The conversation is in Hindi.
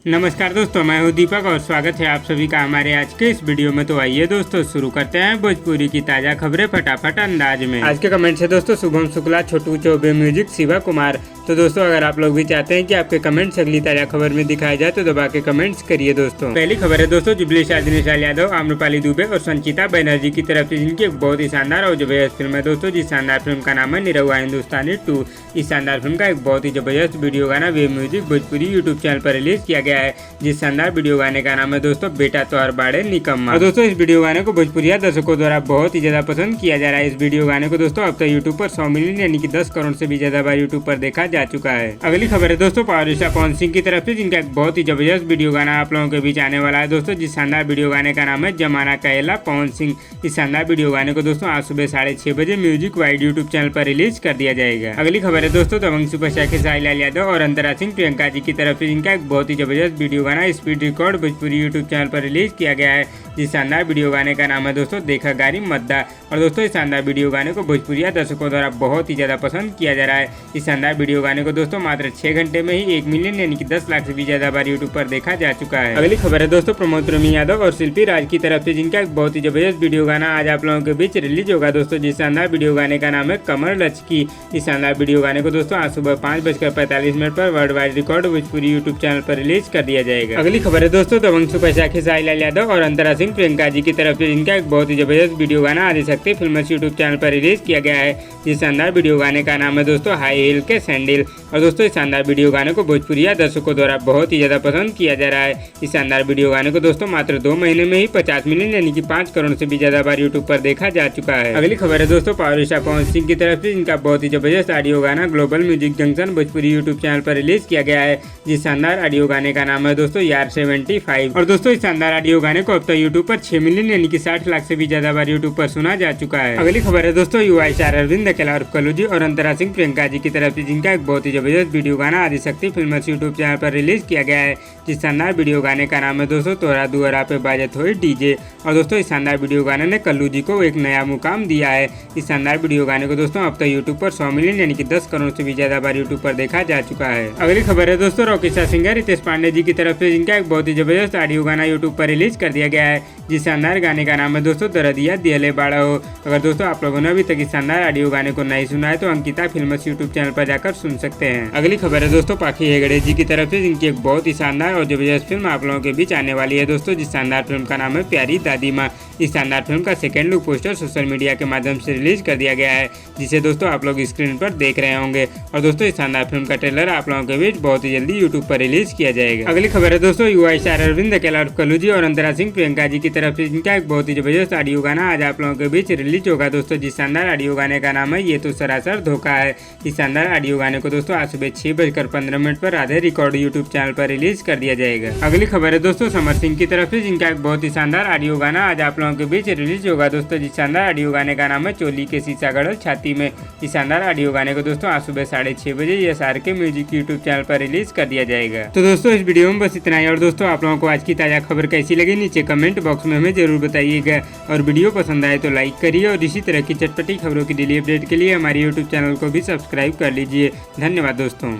नमस्कार दोस्तों, मैं हूं दीपक और स्वागत है आप सभी का हमारे आज के इस वीडियो में। तो आइए दोस्तों शुरू करते हैं भोजपुरी की ताज़ा खबरें फटाफट अंदाज में। आज के कमेंट है दोस्तों शुभम शुक्ला, छोटू चौबे, म्यूजिक शिवा कुमार। तो दोस्तों अगर आप लोग भी चाहते हैं कि आपके कमेंट्स अगली ताज़ा खबर में दिखाए जाए तो दबा के कमेंट्स करिए दोस्तों। पहली खबर है दोस्तों जुबली शाह यादव, आम्रपाली दुबे और संचिता बनर्जी की तरफ से जिनकी एक बहुत ही शानदार और जबरदस्त फिल्म है दोस्तों। जिस शानदार फिल्म का नाम है निरहुआ हिंदुस्तानी 2। इस शानदार फिल्म का एक बहुत ही जबरदस्त वीडियो गाना web music Bhojpuri YouTube channel पर रिलीज किया गया है। जिस शानदार वीडियो गाने का नाम है दोस्तों बेटा तोहर बाड़े निकम्मा। और दोस्तों इस वीडियो गाने को भोजपुरिया दर्शकों द्वारा बहुत ही ज्यादा पसंद किया जा रहा है। इस वीडियो गाने को दोस्तों अब तक यूट्यूब पर 100 मिलियन यानी कि 10 करोड़ से भी ज्यादा बार यूट्यूब पर देखा जा चुका है। अगली खबर है दोस्तों पावर स्टार पवन सिंह की तरफ से जिनका एक बहुत ही जबरदस्त वीडियो गाना आप लोगों के बीच आने वाला है दोस्तों। जिस शानदार वीडियो गाने का नाम है जमाना कहला पवन सिंह। इस शानदार वीडियो गाने को दोस्तों आज सुबह 6:30 बजे म्यूजिक वाइड यूट्यूब चैनल पर रिलीज कर दिया जाएगा। अगली खबर है दोस्तों दबंग सुपरस्टार खेसारी यादव और अंतरा सिंह प्रियंका जी की तरफ से जिनका एक बहुत ही जबरदस्त वीडियो गाना speed record Bhojpuri YouTube channel पर रिलीज किया गया है। जिस शानदार वीडियो गाने का नाम है दोस्तों देखा गारी मद्दा। और दोस्तों इस शानदार वीडियो गाने को भोजपुरिया दर्शकों द्वारा बहुत ही ज्यादा पसंद किया जा रहा है। इस शानदार वीडियो गाने को दोस्तों मात्र 6 घंटे में ही 1 मिलियन यानी कि 10 लाख से भी ज्यादा बार यूट्यूब पर देखा जा चुका है। अगली खबर है दोस्तों प्रमोद प्रेमी यादव और शिल्पी राज की तरफ से जिनका एक बहुत ही जबरदस्त वीडियो गाना आज आप लोगों के बीच रिलीज होगा दोस्तों। जिस शानदार वीडियो गाने का नाम है कमर लचकी। इस शानदार वीडियो गाने को दोस्तों आज सुबह 5:45 पर world wide record Bhojpuri YouTube channel पर रिलीज कर दिया जाएगा। अगली खबर है दोस्तों दबंग सुपरस्टार खेसारी यादव और अंतरा सिंह प्रियंका जी की तरफ से जिनका एक बहुत ही जबरदस्त वीडियो गाना आदिशक्ति फिल्म्स यूट्यूब चैनल पर रिलीज किया गया है। जिस शानदार वीडियो गाने का नाम है दोस्तों हाई हील के सैंडल। और दोस्तों इस शानदार वीडियो गाने को भोजपुरिया दर्शकों द्वारा बहुत ही ज्यादा पसंद किया जा रहा है। इस शानदार वीडियो गाने को दोस्तों मात्र 2 महीने में ही 50 मिलियन यानी कि 5 करोड़ से भी ज्यादा बार यूट्यूब पर देखा जा चुका है। अगली खबर है दोस्तों पावर स्टार पवन सिंह की तरफ से जिनका बहुत ही जबरदस्त ऑडियो गाना global music junction Bhojpuri YouTube channel पर रिलीज किया गया है। जिस शानदार ऑडियो गाने का नाम है दोस्तों यार 75। और दोस्तों इस शानदार ऑडियो गाने को अब तक यूट्यूब पर 6 मिलियन यानी कि 60 लाख से भी ज्यादा बार यूट्यूब पर सुना जा चुका है। अगली खबर है दोस्तों युवा स्टार अरविंद अकेला और कल्लू जी और अंतरा सिंह प्रियंका जी की तरफ से जिनका एक बहुत ही जबरदस्त वीडियो गाना आदिशक्ति फिल्म्स यूट्यूब चैनल पर रिलीज किया गया है। जिस शानदार वीडियो गाने का नाम है दोस्तों तोरा दुआरा पे बाजत होई डीजे। और दोस्तों इस शानदार वीडियो गाने ने कल्लू जी को एक नया मुकाम दिया है। इस शानदार वीडियो गाने को दोस्तों अब तक यूट्यूब पर 100 मिलियन यानी कि 10 करोड़ से भी ज्यादा बार यूट्यूब पर देखा जा चुका है। अगली खबर है दोस्तों rocky star singer Ritesh Pandey ji की तरफ से जिनका एक बहुत ही जबरदस्त ऑडियो गाना यूट्यूब पर रिलीज कर दिया गया है। जिस शानदार गाने का नाम है दोस्तों दरदिया दियले बाड़ा हो। अगर दोस्तों आप लोगों ने अभी तक इस शानदार ऑडियो गाने को नहीं सुना है तो अंकिता फिल्म्स यूट्यूब चैनल पर जाकर सुन सकते हैं। अगली खबर है दोस्तों पाखी हेगड़े जी की तरफ से जिनकी एक बहुत ही शानदार और जबरदस्त फिल्म आप लोगों के बीच आने वाली है दोस्तों। जिस शानदार फिल्म का नाम है प्यारी दादी माँ। इस शानदार फिल्म का second look poster social media के माध्यम से रिलीज कर दिया गया है, जिसे दोस्तों आप लोग स्क्रीन पर देख रहे होंगे। और दोस्तों इस शानदार फिल्म का ट्रेलर आप लोगों के बीच बहुत ही जल्दी यूट्यूब पर रिलीज किया जाएगा। अगली खबर है दोस्तों युवा स्टार अरविंद अकेला और कल्लू जी और अंतरा सिंह प्रियंका जी की तरफ से जिनका एक बहुत ही जबरदस्त ऑडियो गाना आज आप लोगों के बीच रिलीज होगा दोस्तों। जिस शानदार ऑडियो गाने का नाम है ये तो सरासर धोखा है। इस शानदार ऑडियो गाने को दोस्तों आज सुबह 6:15 पर आधे रिकॉर्ड यूट्यूब चैनल पर रिलीज कर दिया जाएगा। अगली खबर है दोस्तों समर सिंह की तरफ से जिनका एक बहुत ही शानदार ऑडियो गाना आज आप लोगों के बीच रिलीज होगा दोस्तों। जिस शानदार ऑडियो गाने का नाम है चोली के शीशा गड़ल छाती में। इस शानदार ऑडियो गाने को दोस्तों आज सुबह 6:30 बजे SR के म्यूजिक यूट्यूब चैनल पर रिलीज कर दिया जाएगा। तो दोस्तों इस वीडियो में बस इतना ही। और दोस्तों आप लोगों को आज की ताजा खबर कैसी लगी नीचे कमेंट बॉक्स में हमें जरूर बताइएगा। और वीडियो पसंद आए तो लाइक करिए और इसी तरह की चटपटी खबरों की डेली अपडेट के लिए हमारे यूट्यूब चैनल को भी सब्सक्राइब कर लीजिए। धन्यवाद दोस्तों।